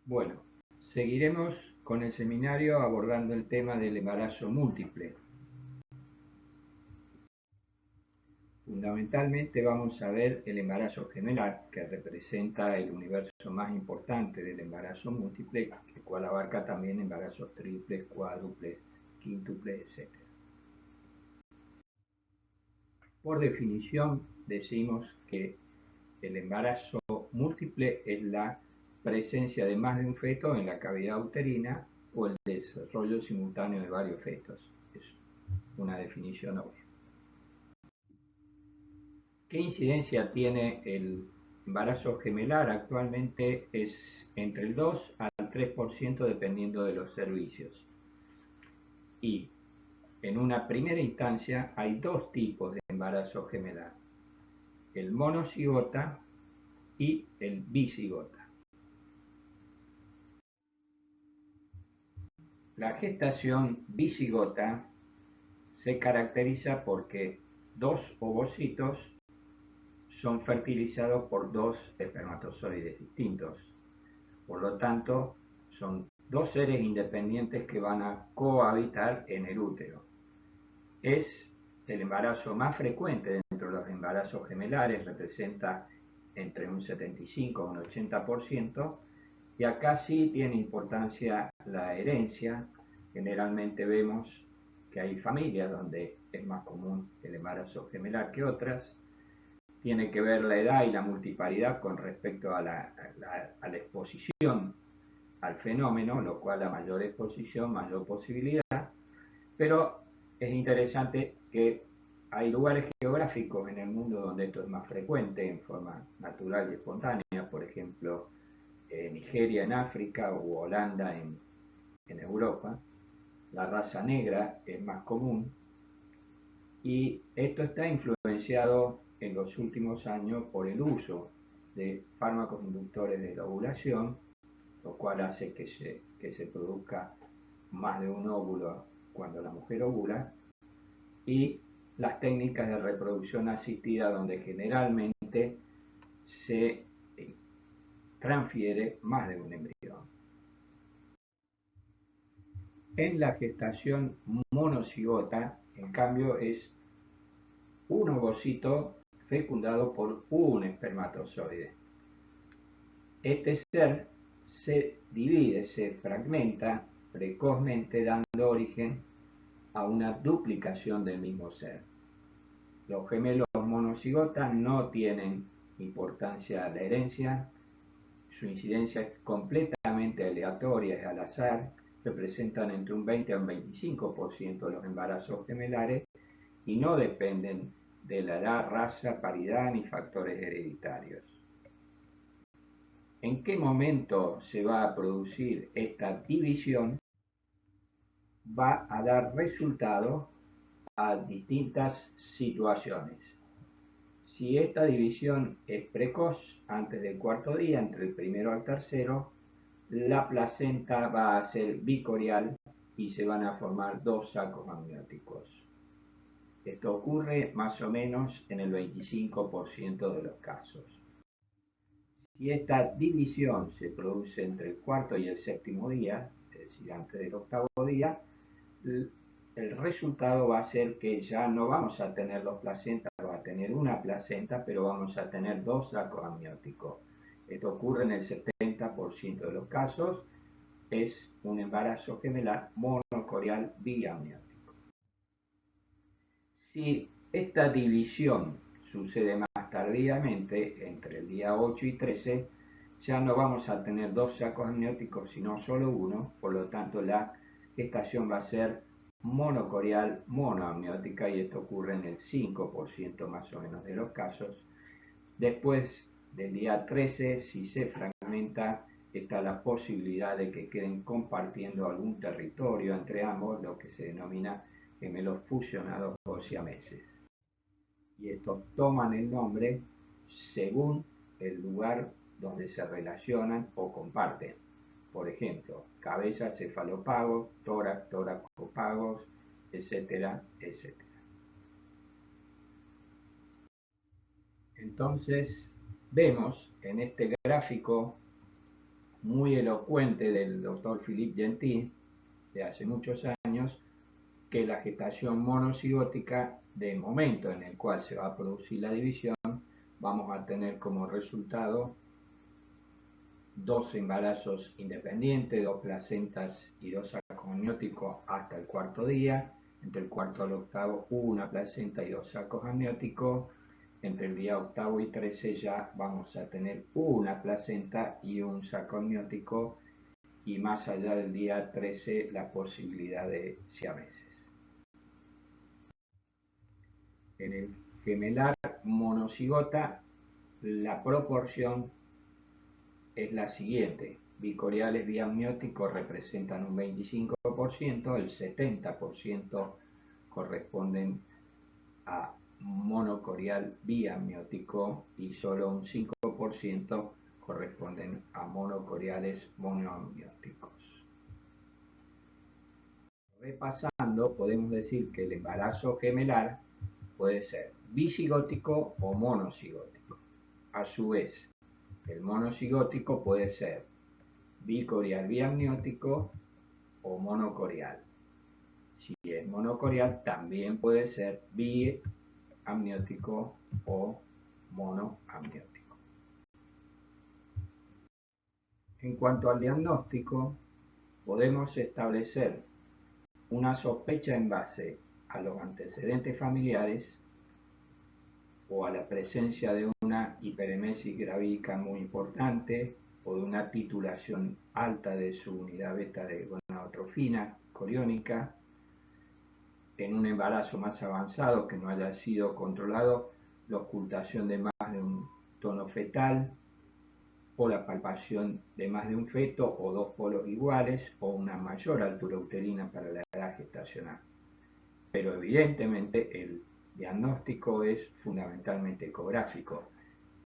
Bueno, seguiremos con el seminario abordando el tema del embarazo múltiple. Fundamentalmente vamos a ver el embarazo gemelar, que representa el universo más importante del embarazo múltiple, el cual abarca también embarazos triples, cuádruples, quíntuples, etc. Por definición, decimos que el embarazo múltiple es la presencia de más de un feto en la cavidad uterina o el desarrollo simultáneo de varios fetos. Es una definición obvia. ¿Qué incidencia tiene el embarazo gemelar? Actualmente es entre el 2 al 3% dependiendo de los servicios. Y en una primera instancia hay dos tipos de embarazo gemelar: el monocigota y el bicigota. La gestación bicigota se caracteriza porque dos ovocitos son fertilizados por dos espermatozoides distintos. Por lo tanto, son dos seres independientes que van a cohabitar en el útero. Es el embarazo más frecuente dentro de los embarazos gemelares, representa entre un 75 y un 80%, y acá sí tiene importancia la herencia. Generalmente vemos que hay familias donde es más común el embarazo gemelar que otras. Tiene que ver la edad y la multiparidad con respecto a la exposición al fenómeno, lo cual a mayor exposición, mayor posibilidad. Pero es interesante que hay lugares geográficos en el mundo donde esto es más frecuente en forma natural y espontánea, por ejemplo, Nigeria en África o Holanda en Europa. La raza negra es más común y esto está influenciado en los últimos años por el uso de fármacos inductores de la ovulación, lo cual hace que se produzca más de un óvulo cuando la mujer ovula, y las técnicas de reproducción asistida donde generalmente se transfiere más de un embrión. En la gestación monocigota, en cambio, es un ovocito fecundado por un espermatozoide. Este ser se divide, se fragmenta precozmente, dando origen a una duplicación del mismo ser. Los gemelos monocigotas no tienen importancia a la herencia, su incidencia es completamente aleatoria, es al azar, representan entre un 20 a un 25% de los embarazos gemelares y no dependen de la edad, raza, paridad ni factores hereditarios. ¿En qué momento se va a producir esta división? Va a dar resultado a distintas situaciones. Si esta división es precoz, antes del cuarto día, entre el primero al tercero, la placenta va a ser bicorial y se van a formar dos sacos amnióticos. Esto ocurre más o menos en el 25% de los casos. Si esta división se produce entre el cuarto y el séptimo día, es decir, antes del octavo día, el resultado va a ser que ya no vamos a tener dos placentas, va a tener una placenta, pero vamos a tener dos sacos amnióticos. Esto ocurre en el 70% de los casos, es un embarazo gemelar monocorial biamniótico. Si esta división sucede más tardíamente, entre el día 8 y 13, ya no vamos a tener dos sacos amnióticos, sino solo uno, por lo tanto la gestación va a ser monocorial monoamniótica y esto ocurre en el 5% más o menos de los casos. Después del día 13, si se fragmenta, está la posibilidad de que queden compartiendo algún territorio entre ambos, lo que se denomina gemelos fusionados o siameses. Y estos toman el nombre según el lugar donde se relacionan o comparten. Por ejemplo, cabeza, cefalopagos, tórax, tóraxopagos, etcétera, etcétera. Entonces, vemos en este gráfico muy elocuente del doctor Philippe Gentil de hace muchos años, que la gestación monocigótica, de momento en el cual se va a producir la división, vamos a tener como resultado dos embarazos independientes, dos placentas y dos sacos amnióticos hasta el cuarto día. Entre el cuarto al octavo, una placenta y dos sacos amnióticos. Entre el día octavo y 13 ya vamos a tener una placenta y un saco amniótico, y más allá del día 13 la posibilidad de siameses. En el gemelar monocigota la proporción es la siguiente: bicoriales biamnióticos representan un 25%, el 70% corresponden a monocorial biamniótico y solo un 5% corresponden a monocoriales monoamnióticos. Repasando, podemos decir que el embarazo gemelar puede ser bicigótico o monocigótico. A su vez, el monocigótico puede ser bicorial biamniótico o monocorial. Si es monocorial, también puede ser biamniótico o monoamniótico. En cuanto al diagnóstico, podemos establecer una sospecha en base a los antecedentes familiares o a la presencia de una hiperemesis gravídica muy importante o de una titulación alta de su unidad beta de gonadotrofina coriónica. En un embarazo más avanzado que no haya sido controlado, la ocultación de más de un tono fetal, o la palpación de más de un feto o dos polos iguales, o una mayor altura uterina para la edad gestacional. Pero evidentemente el diagnóstico es fundamentalmente ecográfico,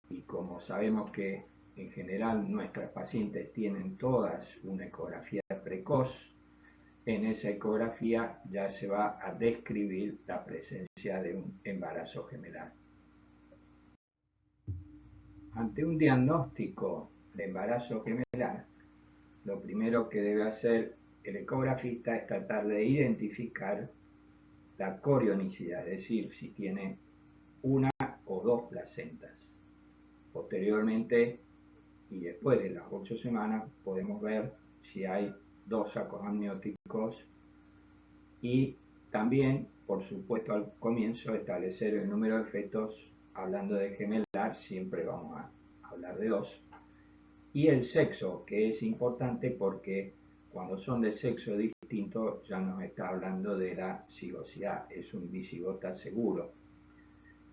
y como sabemos que en general nuestras pacientes tienen todas una ecografía precoz, en esa ecografía ya se va a describir la presencia de un embarazo gemelar. Ante un diagnóstico de embarazo gemelar, lo primero que debe hacer el ecografista es tratar de identificar la corionicidad, es decir, si tiene una o dos placentas. Posteriormente y después de las 8 semanas podemos ver si hay dos sacos amnióticos, y también, por supuesto, al comienzo establecer el número de fetos. Hablando de gemelar, siempre vamos a hablar de dos. Y el sexo, que es importante porque cuando son de sexo distinto ya nos está hablando de la cigosidad, es un bicigota seguro.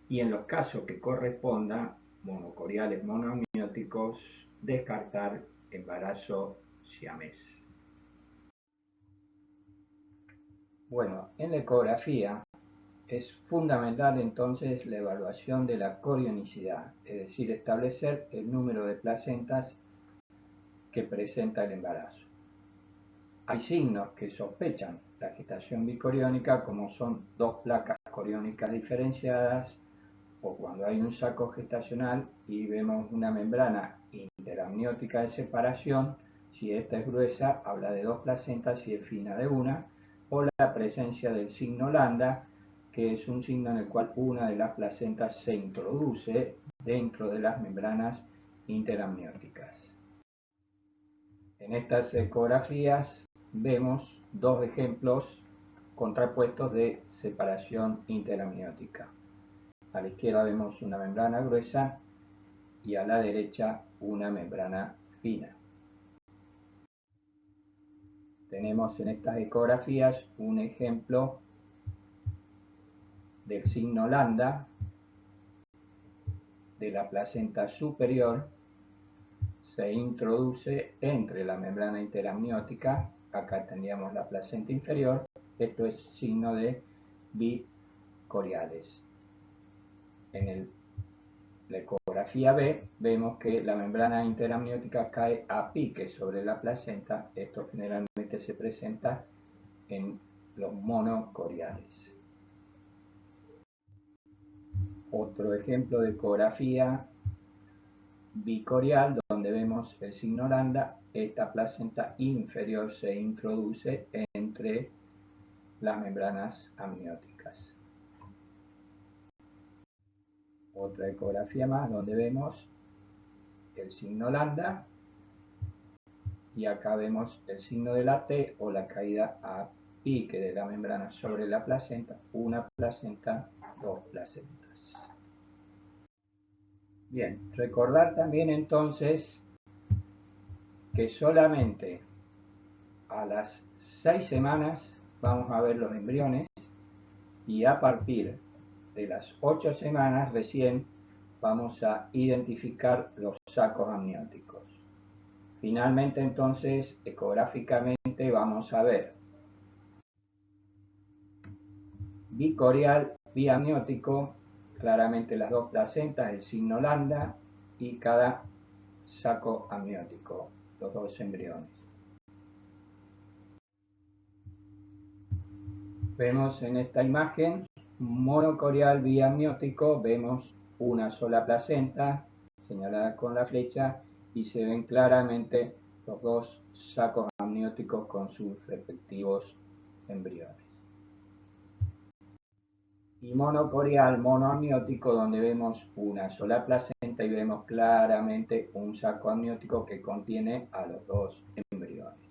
Y en los casos que correspondan, monocoriales monoamnióticos, descartar embarazo siamés. Bueno, en la ecografía es fundamental entonces la evaluación de la corionicidad, es decir, establecer el número de placentas que presenta el embarazo. Hay signos que sospechan la gestación bicoriónica, como son dos placas coriónicas diferenciadas, o cuando hay un saco gestacional y vemos una membrana interamniótica de separación. Si esta es gruesa, habla de dos placentas; si es fina, de una. O la presencia del signo lambda, que es un signo en el cual una de las placentas se introduce dentro de las membranas interamnióticas. En estas ecografías vemos dos ejemplos contrapuestos de separación interamniótica. A la izquierda vemos una membrana gruesa y a la derecha una membrana fina. Tenemos en estas ecografías un ejemplo del signo lambda de la placenta superior. Se introduce entre la membrana interamniótica. Acá tendríamos la placenta inferior. Esto es signo de bicoriales. En la ecografía B vemos que la membrana interamniótica cae a pique sobre la placenta. Esto generalmente se presenta en los monocoriales. Otro ejemplo de ecografía bicorial, donde vemos el signo lambda, esta placenta inferior se introduce entre las membranas amnióticas. Otra ecografía más donde vemos el signo lambda y acá vemos el signo de la T o la caída a pique de la membrana sobre la placenta, una placenta, dos placentas. Bien, recordar también entonces que solamente a las 6 semanas vamos a ver los embriones y a partir de las 8 semanas recién vamos a identificar los sacos amnióticos. Finalmente entonces ecográficamente vamos a ver bicorial, biamniótico, claramente las dos placentas, el signo lambda y cada saco amniótico, los dos embriones. Vemos en esta imagen monocorial biamniótico, vemos una sola placenta señalada con la flecha y se ven claramente los dos sacos amnióticos con sus respectivos embriones. Y monocorial monoamniótico, donde vemos una sola placenta y vemos claramente un saco amniótico que contiene a los dos embriones.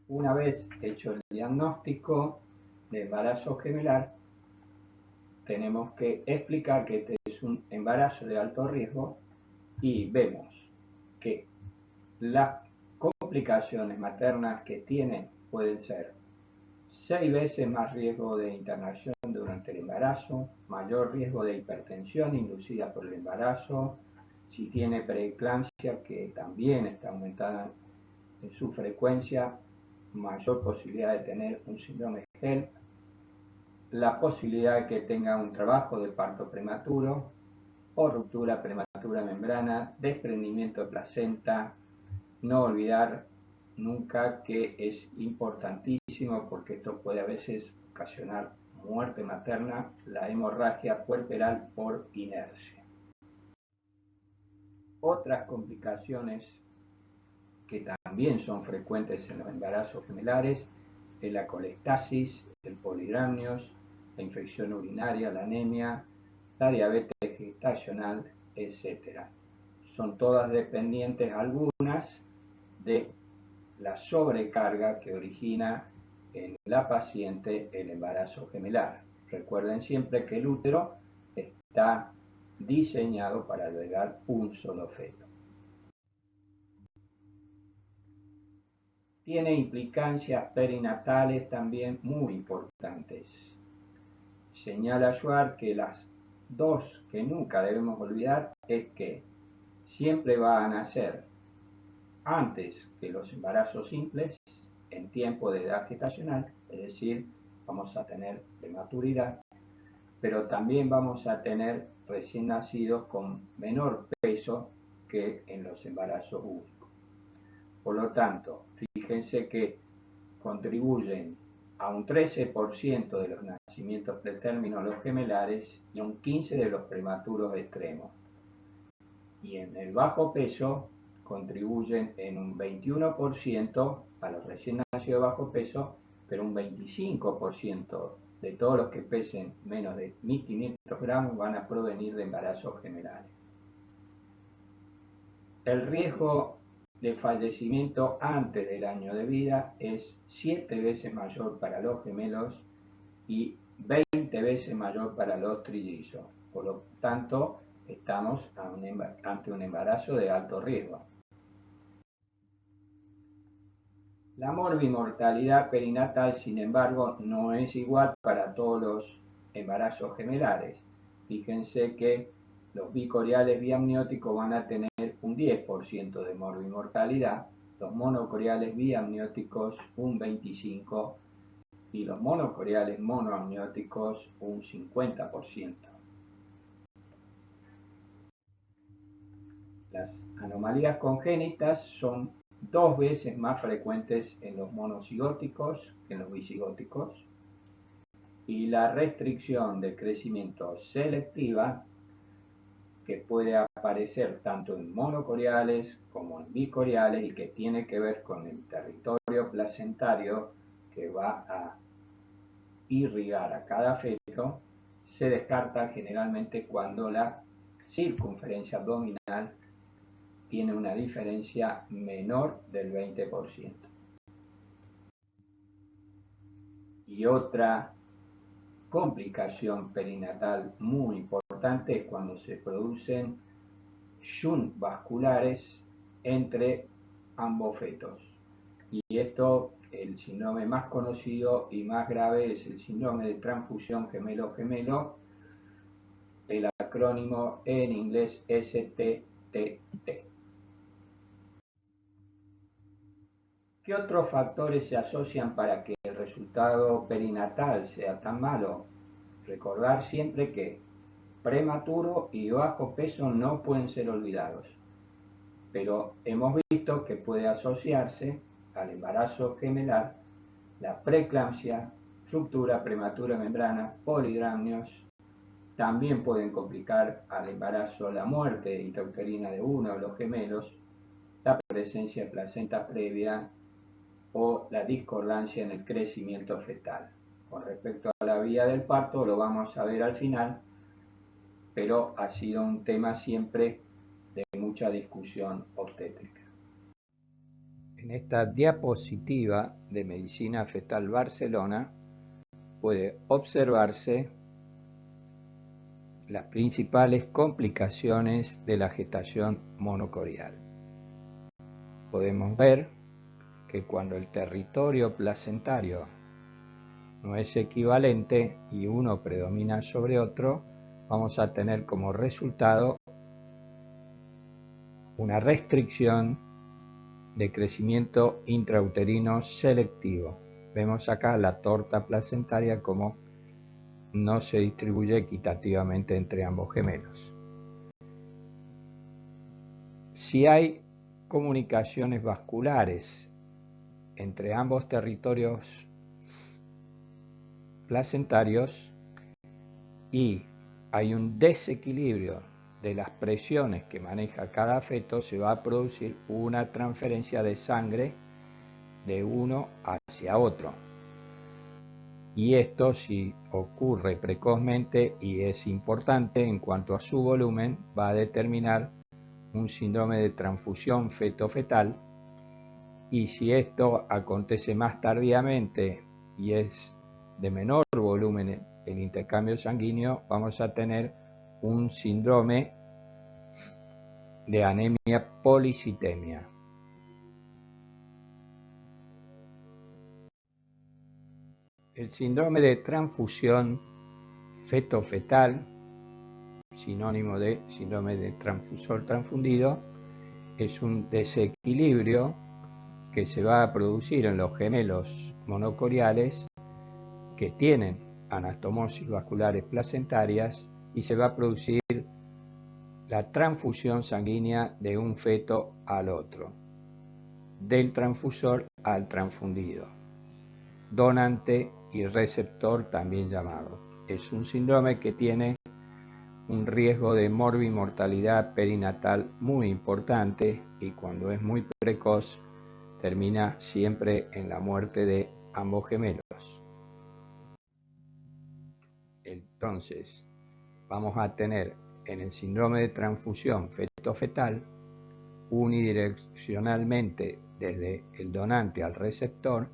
Una vez hecho el diagnóstico de embarazo gemelar, tenemos que explicar que este es un embarazo de alto riesgo y vemos que las complicaciones maternas que tiene pueden ser 6 veces más riesgo de internación durante el embarazo, mayor riesgo de hipertensión inducida por el embarazo, si tiene preeclampsia, que también está aumentada en su frecuencia, mayor posibilidad de tener un síndrome HELLP, la posibilidad de que tenga un trabajo de parto prematuro o ruptura prematura de membrana, desprendimiento de placenta. No olvidar nunca que es importantísimo porque esto puede a veces ocasionar muerte materna, la hemorragia puerperal por inercia. Otras complicaciones que también son frecuentes en los embarazos gemelares es la colestasis, el polidramnios, la infección urinaria, la anemia, la diabetes gestacional, etc. Son todas dependientes algunas de la sobrecarga que origina en la paciente el embarazo gemelar. Recuerden siempre que el útero está diseñado para albergar un solo feto. Tiene implicancias perinatales también muy importantes. Señala Schwartz que las dos que nunca debemos olvidar es que siempre va a nacer antes que los embarazos simples, en tiempo de edad gestacional, es decir, vamos a tener prematuridad, pero también vamos a tener recién nacidos con menor peso que en los embarazos únicos. Por lo tanto, fíjense que contribuyen a un 13% de los nacimientos pretérminos los gemelares y un 15% de los prematuros extremos. Y en el bajo peso contribuyen en un 21% a los recién nacidos de bajo peso, pero un 25% de todos los que pesen menos de 1.500 gramos van a provenir de embarazos gemelares. El riesgo de fallecimiento antes del año de vida es 7 veces mayor para los gemelos y 20 veces mayor para los trillizos. Por lo tanto, estamos ante un embarazo de alto riesgo. La morbimortalidad perinatal, sin embargo, no es igual para todos los embarazos gemelares. Fíjense que los bicoriales biamnióticos van a tener un 10% de morbimortalidad, los monocoriales biamnióticos un 25% y los monocoriales monoamnióticos un 50%. Las anomalías congénitas son 2 veces más frecuentes en los monocigóticos que en los bicigóticos y la restricción de crecimiento selectiva que puede aparecer tanto en monocoriales como en bicoriales y que tiene que ver con el territorio placentario que va a irrigar a cada feto, se descarta generalmente cuando la circunferencia abdominal tiene una diferencia menor del 20%. Y otra complicación perinatal muy importante es cuando se producen shunts vasculares entre ambos fetos. Y esto, el síndrome más conocido y más grave es el síndrome de transfusión gemelo-gemelo, el acrónimo en inglés STTT. ¿Qué otros factores se asocian para que el resultado perinatal sea tan malo? Recordar siempre que prematuro y bajo peso no pueden ser olvidados, pero hemos visto que puede asociarse al embarazo gemelar la preeclampsia, ruptura prematura de membrana, polidramnios. También pueden complicar al embarazo la muerte intrauterina de uno de los gemelos, la presencia de placenta previa o la discordancia en el crecimiento fetal. Con respecto a la vía del parto, lo vamos a ver al final, pero ha sido un tema siempre de mucha discusión obstétrica. En esta diapositiva de Medicina Fetal Barcelona puede observarse las principales complicaciones de la gestación monocorial. Podemos ver que cuando el territorio placentario no es equivalente y uno predomina sobre otro, vamos a tener como resultado una restricción de crecimiento intrauterino selectivo. Vemos acá la torta placentaria como no se distribuye equitativamente entre ambos gemelos. Si hay comunicaciones vasculares entre ambos territorios placentarios y hay un desequilibrio de las presiones que maneja cada feto, se va a producir una transferencia de sangre de uno hacia otro. Y esto, si ocurre precozmente y es importante en cuanto a su volumen, va a determinar un síndrome de transfusión feto-fetal. Y si esto acontece más tardíamente y es de menor volumen el intercambio sanguíneo, vamos a tener un síndrome de anemia policitemia. El síndrome de transfusión feto-fetal, sinónimo de síndrome de transfusor transfundido, es un desequilibrio que se va a producir en los gemelos monocoriales que tienen anastomosis vasculares placentarias y se va a producir la transfusión sanguínea de un feto al otro, del transfusor al transfundido, donante y receptor también llamado. Es un síndrome que tiene un riesgo de morbimortalidad perinatal muy importante y cuando es muy precoz termina siempre en la muerte de ambos gemelos. Entonces, vamos a tener en el síndrome de transfusión feto-fetal unidireccionalmente desde el donante al receptor,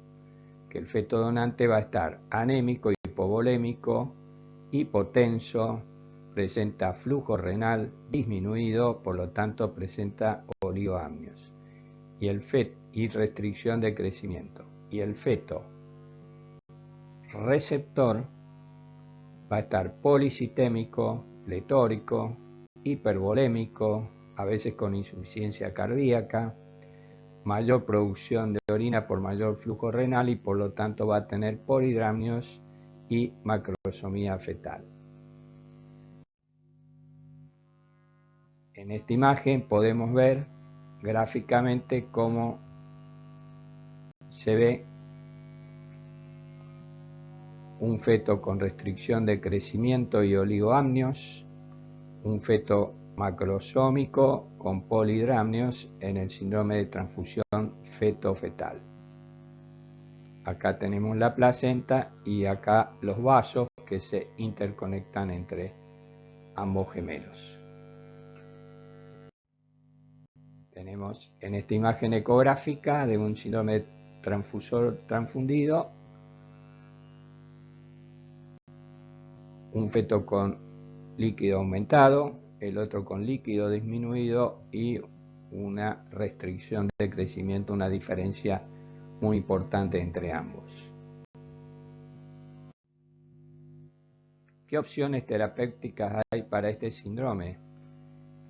que el feto donante va a estar anémico, hipovolémico, hipotenso, presenta flujo renal disminuido, por lo tanto presenta oligoamnios y restricción de crecimiento. Y el feto receptor va a estar policitémico, pletórico, hipervolémico, a veces con insuficiencia cardíaca, mayor producción de orina por mayor flujo renal y por lo tanto va a tener polidramnios y macrosomía fetal. En esta imagen podemos ver gráficamente cómo se ve un feto con restricción de crecimiento y oligoamnios, un feto macrosómico con polidramnios en el síndrome de transfusión feto-fetal. Acá tenemos la placenta y acá los vasos que se interconectan entre ambos gemelos. Tenemos en esta imagen ecográfica de un síndrome de transfusor transfundido un feto con líquido aumentado, el otro con líquido disminuido y una restricción de crecimiento, una diferencia muy importante entre ambos. ¿Qué opciones terapéuticas hay para este síndrome?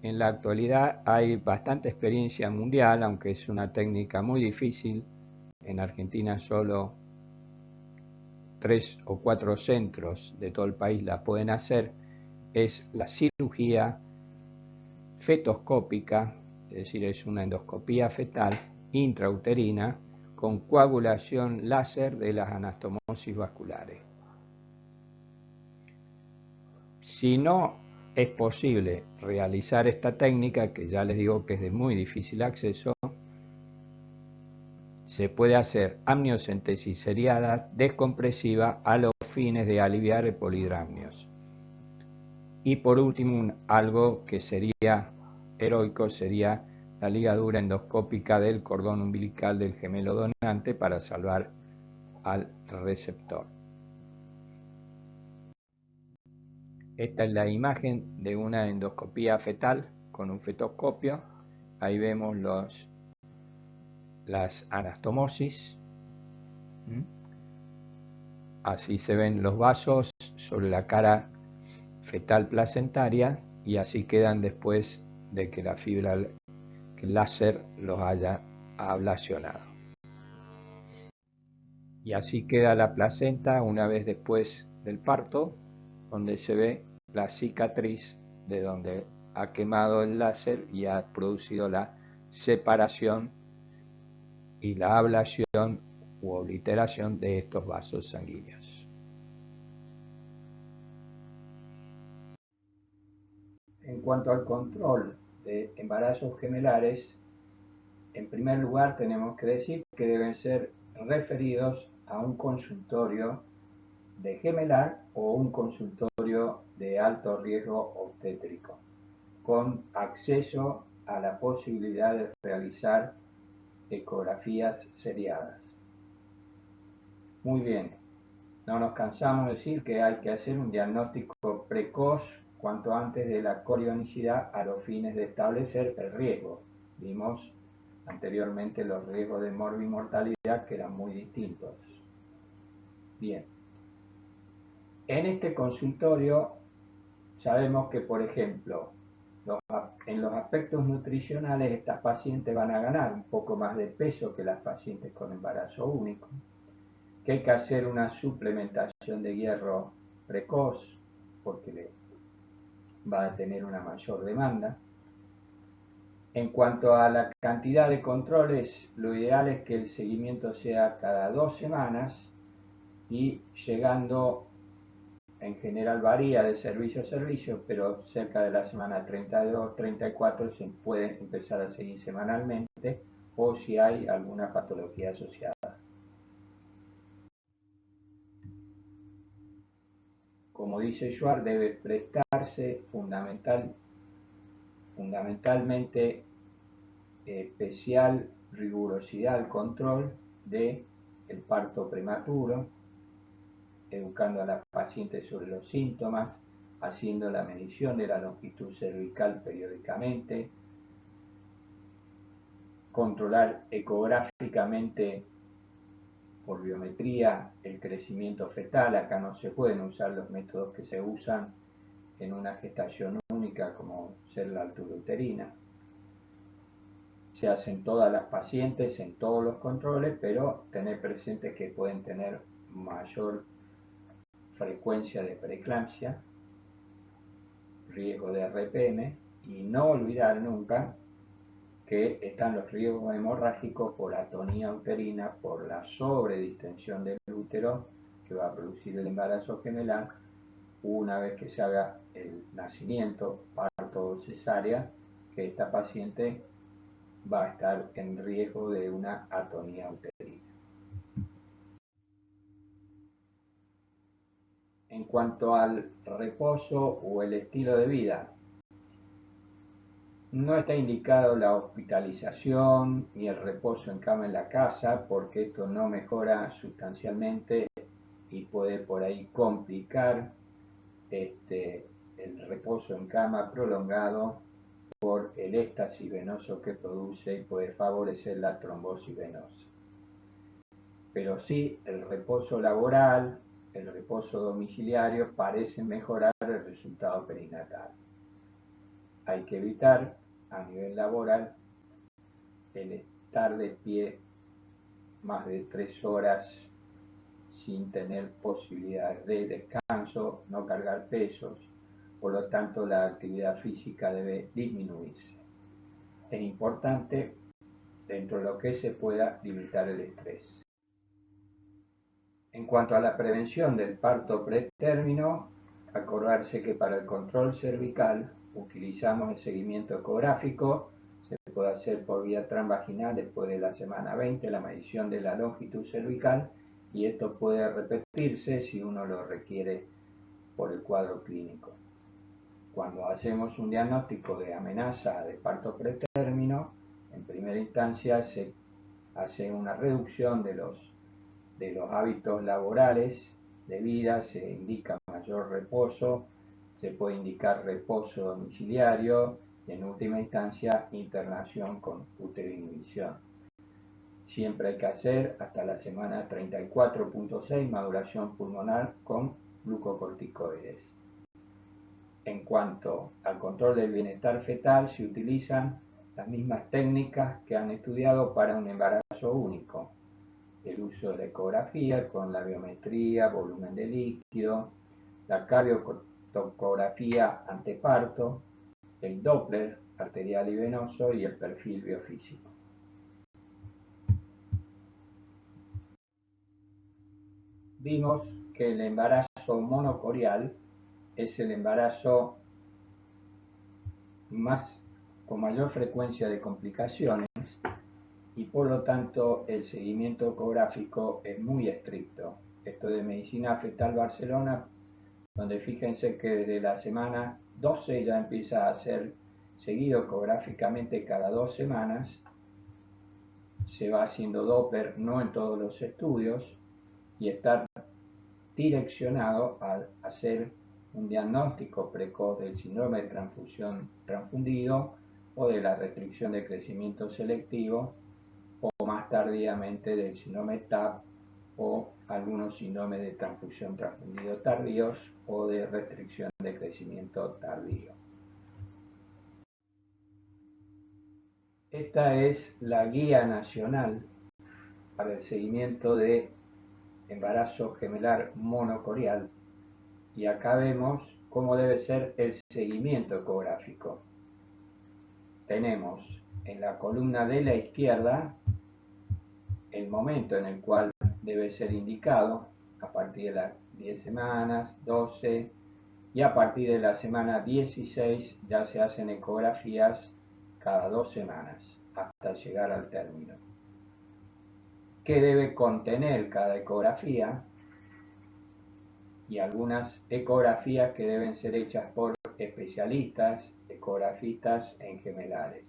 En la actualidad hay bastante experiencia mundial, aunque es una técnica muy difícil. En Argentina solo 3 o 4 centros de todo el país la pueden hacer. Es la cirugía fetoscópica, es decir, es una endoscopía fetal intrauterina con coagulación láser de las anastomosis vasculares. Si no es posible realizar esta técnica, que ya les digo que es de muy difícil acceso, se puede hacer amniocentesis seriada descompresiva a los fines de aliviar el polidramnios. Y por último, algo que sería heroico sería la ligadura endoscópica del cordón umbilical del gemelo donante para salvar al receptor. Esta es la imagen de una endoscopía fetal con un fetoscopio. Ahí vemos las anastomosis. Así se ven los vasos sobre la cara fetal placentaria y así quedan después de que la fibra, que el láser los haya ablacionado. Y así queda la placenta una vez después del parto, donde se ve la cicatriz de donde ha quemado el láser y ha producido la separación y la ablación u obliteración de estos vasos sanguíneos. En cuanto al control de embarazos gemelares, en primer lugar tenemos que decir que deben ser referidos a un consultorio de gemelar o un consultorio de alto riesgo obstétrico, con acceso a la posibilidad de realizar ecografías seriadas. Muy bien, no nos cansamos de decir que hay que hacer un diagnóstico precoz cuanto antes de la corionicidad a los fines de establecer el riesgo. Vimos anteriormente los riesgos de morbimortalidad que eran muy distintos. Bien, en este consultorio sabemos que, por ejemplo, en los aspectos nutricionales estas pacientes van a ganar un poco más de peso que las pacientes con embarazo único, que hay que hacer una suplementación de hierro precoz porque va a tener una mayor demanda. En cuanto a la cantidad de controles, lo ideal es que el seguimiento sea cada 2 semanas y llegando, en general varía de servicio a servicio, pero cerca de la semana 32, 34 se puede empezar a seguir semanalmente o si hay alguna patología asociada. Como dice Schwartz, debe prestarse fundamentalmente especial rigurosidad al control del parto prematuro, educando a las pacientes sobre los síntomas, haciendo la medición de la longitud cervical periódicamente, controlar ecográficamente por biometría el crecimiento fetal. Acá no se pueden usar los métodos que se usan en una gestación única como ser la altura uterina. Se hacen todas las pacientes en todos los controles, pero tener presente que pueden tener mayor frecuencia de preeclampsia, riesgo de RPM, y no olvidar nunca que están los riesgos hemorrágicos por atonía uterina, por la sobredistensión del útero que va a producir el embarazo gemelar una vez que se haga el nacimiento, parto parto o cesárea, que esta paciente va a estar en riesgo de una atonía uterina. En cuanto al reposo o el estilo de vida, no está indicado la hospitalización ni el reposo en cama en la casa, porque esto no mejora sustancialmente y puede por ahí complicar el reposo en cama prolongado por el éxtasis venoso que produce y puede favorecer la trombosis venosa. Pero sí, el reposo laboral, el reposo domiciliario parecen mejorar el resultado perinatal. Hay que evitar a nivel laboral el estar de pie más de 3 horas sin tener posibilidades de descanso, no cargar pesos, por lo tanto la actividad física debe disminuirse. Es importante, dentro de lo que se pueda, limitar el estrés. En cuanto a la prevención del parto pretérmino, acordarse que para el control cervical utilizamos el seguimiento ecográfico. Se puede hacer por vía transvaginal después de la semana 20, la medición de la longitud cervical, y esto puede repetirse si uno lo requiere por el cuadro clínico. Cuando hacemos un diagnóstico de amenaza de parto pretérmino, en primera instancia se hace una reducción de los hábitos laborales de vida, se indica mayor reposo, se puede indicar reposo domiciliario y en última instancia internación con uteroinhibición. Siempre hay que hacer hasta la semana 34.6 maduración pulmonar con glucocorticoides. En cuanto al control del bienestar fetal, se utilizan las mismas técnicas que han estudiado para un embarazo único. El uso de la ecografía con la biometría, volumen de líquido, la cardiotocografía anteparto, el Doppler arterial y venoso y el perfil biofísico. Vimos que el embarazo monocorial es el embarazo con mayor frecuencia de complicaciones y por lo tanto el seguimiento ecográfico es muy estricto. Esto de Medicina Fetal Barcelona, donde fíjense que desde la semana 12 ya empieza a ser seguido ecográficamente cada 2 semanas, se va haciendo Doppler, no en todos los estudios, y estar direccionado a hacer un diagnóstico precoz del síndrome de transfusión transfundido o de la restricción de crecimiento selectivo, o más tardíamente del síndrome TAP o algunos síndromes de transfusión transfundido tardíos o de restricción de crecimiento tardío. Esta es la guía nacional para el seguimiento de embarazo gemelar monocorial y acá vemos cómo debe ser el seguimiento ecográfico. Tenemos en la columna de la izquierda el momento en el cual debe ser indicado, a partir de las 10 semanas, 12, y a partir de la semana 16 ya se hacen ecografías cada 2 semanas hasta llegar al término. ¿Qué debe contener cada ecografía? Y algunas ecografías que deben ser hechas por especialistas, ecografistas en gemelares.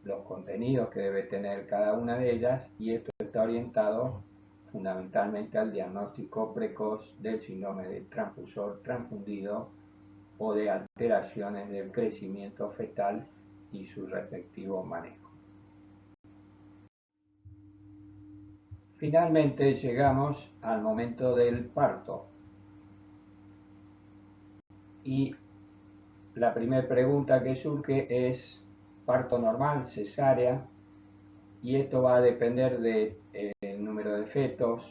Los contenidos que debe tener cada una de ellas, y esto está orientado fundamentalmente al diagnóstico precoz del síndrome de transfusor transfundido o de alteraciones del crecimiento fetal y su respectivo manejo. Finalmente llegamos al momento del parto. Y la primera pregunta que surge es parto normal, cesárea, y esto va a depender del número de fetos,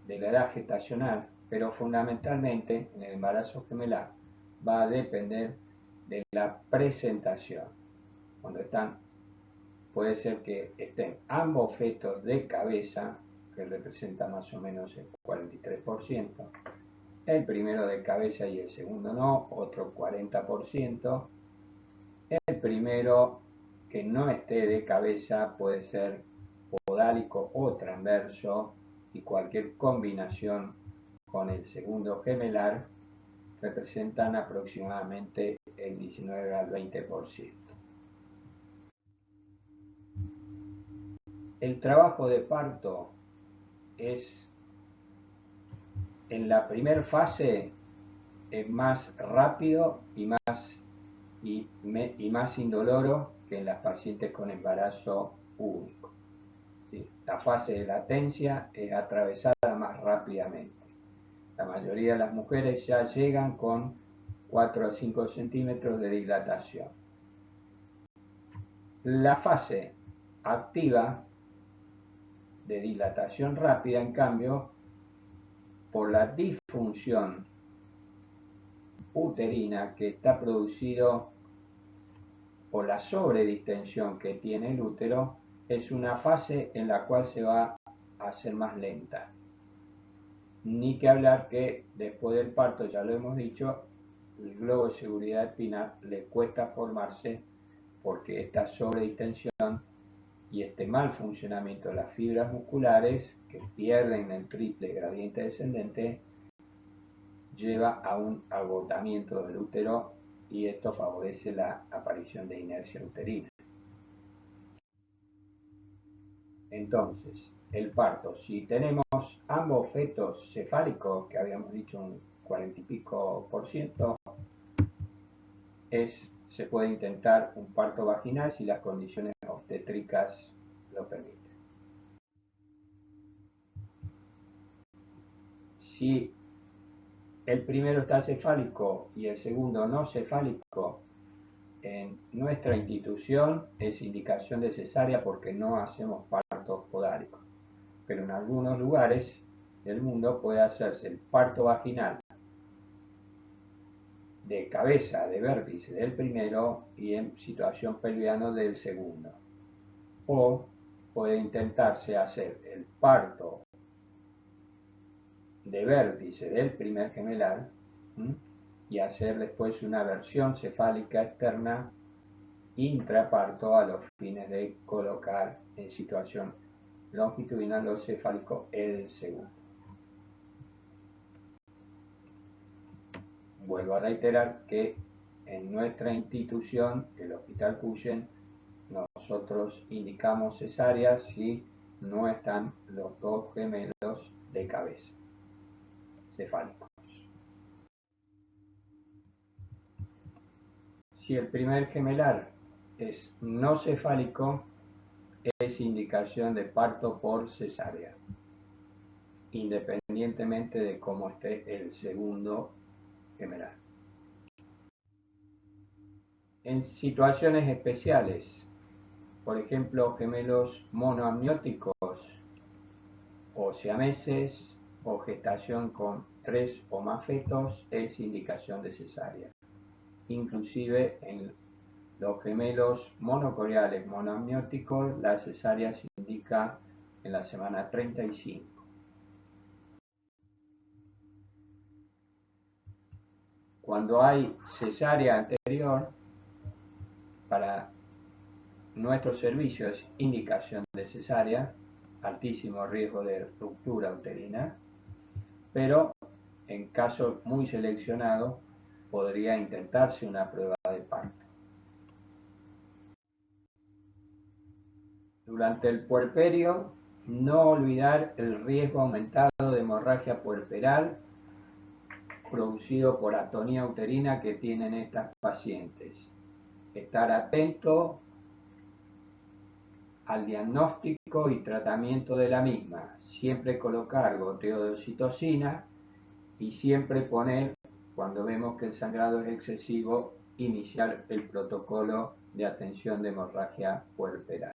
de la edad gestacional, pero fundamentalmente en el embarazo gemelar va a depender de la presentación. Cuando puede ser que estén ambos fetos de cabeza, que representa más o menos el 43%, el primero de cabeza y el segundo no, otro 40%. El primero que no esté de cabeza puede ser podálico o transverso, y cualquier combinación con el segundo gemelar representan aproximadamente el 19 al 20%. El trabajo de parto es, en la primera fase, es más rápido y más indoloro que en las pacientes con embarazo único. ¿Sí? La fase de latencia es atravesada más rápidamente. La mayoría de las mujeres ya llegan con 4 a 5 centímetros de dilatación. La fase activa de dilatación rápida, en cambio, por la disfunción uterina que está producido por la sobredistensión que tiene el útero, es una fase en la cual se va a hacer más lenta. Ni que hablar que después del parto, ya lo hemos dicho, el globo de seguridad espinal le cuesta formarse, porque esta sobredistensión y este mal funcionamiento de las fibras musculares, que pierden el triple gradiente descendente, lleva a un agotamiento del útero, y esto favorece la aparición de inercia uterina. Entonces, el parto, si tenemos ambos fetos cefálicos, que habíamos dicho un 40 y pico %, se puede intentar un parto vaginal si las condiciones obstétricas lo permiten. Si el primero está cefálico y el segundo no cefálico, en nuestra institución es indicación de cesárea, porque no hacemos partos podáricos. Pero en algunos lugares del mundo puede hacerse el parto vaginal de cabeza, de vértice del primero, y en situación pelviana del segundo. O puede intentarse hacer el parto de vértice del primer gemelar, y hacer después una versión cefálica externa intraparto, a los fines de colocar en situación longitudinal o cefálico el segundo. Vuelvo a reiterar que en nuestra institución, el Hospital Cuyen, nosotros indicamos cesárea si no están los dos gemelos de cabeza cefálicos. Si el primer gemelar es no cefálico, es indicación de parto por cesárea, independientemente de cómo esté el segundo gemelar. En situaciones especiales, por ejemplo, gemelos monoamnióticos o siameses, o gestación con 3 o más fetos, es indicación de cesárea. Inclusive en los gemelos monocoreales monoamnióticos, la cesárea se indica en la semana 35. Cuando hay cesárea anterior, para nuestro servicio es indicación de cesárea, altísimo riesgo de ruptura uterina, pero en casos muy seleccionados podría intentarse una prueba de parto. Durante el puerperio, no olvidar el riesgo aumentado de hemorragia puerperal producido por atonía uterina que tienen estas pacientes. Estar atento al diagnóstico y tratamiento de la misma. Siempre colocar goteo de oxitocina, y siempre poner, cuando vemos que el sangrado es excesivo, iniciar el protocolo de atención de hemorragia puerperal.